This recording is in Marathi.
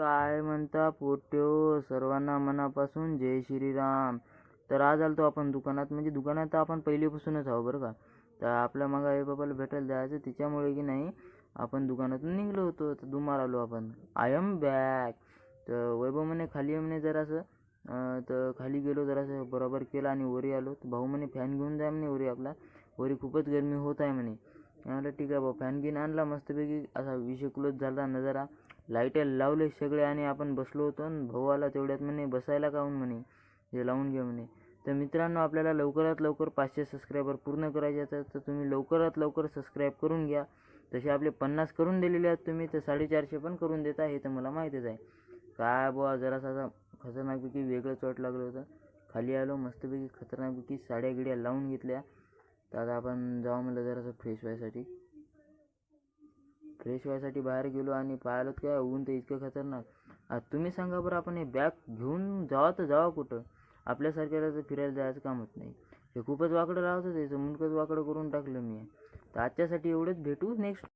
काय म्हणता पोट्यो, सर्वांना मनापासून जय श्रीराम. तर आज आलतो आपण दुकानात, म्हणजे दुकानात तर आपण पहिलेपासूनच आहो बरं का. तर आपल्या मग आई बाबाला भेटायला जायचं, त्याच्यामुळे की नाही आपण दुकानातून निघलो होतो. तर दुमार आलो आपण. I am back. तर वैभव म्हणे खाली ये म्हणे जरासं. तर खाली गेलो, जरासं बरोबर केलं आणि वरी आलो. तर भाऊ म्हणे फॅन घेऊन जा म्हणे वरी आपला, वरी खूपच गरमी होत आहे म्हणे. म्हटलं ठीक आहे भाऊ. फॅन घेऊन आणला मस्तपैकी, असा 20 किलोच झाला नजारा. लाईट लावले सगळे आणि आपण बसलो होतो. आणि भाऊ आला तेवढ्यात म्हणे बसायला काहून म्हणे, हे लावून घे म्हणे. तर मित्रांनो, आपल्याला लवकरात लवकर 500 सबस्क्रायबर पूर्ण करायचे आहेत. तर तुम्ही लवकरात लवकर सबस्क्राईब करून घ्या. तसे आपले 50 करून दिलेले आहेत तुम्ही, तर 450 पण करून देता, हे तर मला माहीतच आहे. काय बुवा, जरासा असा खतरनाकपैकी वेगळंच वाट लागलं होतं. खाली आलो मस्तपैकी खतरनाकपैकी साड्या गिड्या लावून घेतल्या. तर आता आपण जाऊ म्हणलं जरासं फ्रेश व्हायसाठी. बाहेर गेलो आणि पाहिलं काय ऊन तर इतकं खतरनाक. आता तुम्ही सांगा बरं, आपण हे बॅग घेऊन जावा तर जावा कुठं? आपल्यासारख्याला तर फिरायला जायचं कामच नाही. हे खूपच वाकडं राहतं, त्याचं मुंडकंच वाकडं करून टाकलं मी. तर आजच्यासाठी एवढंच, भेटू नेक्स्ट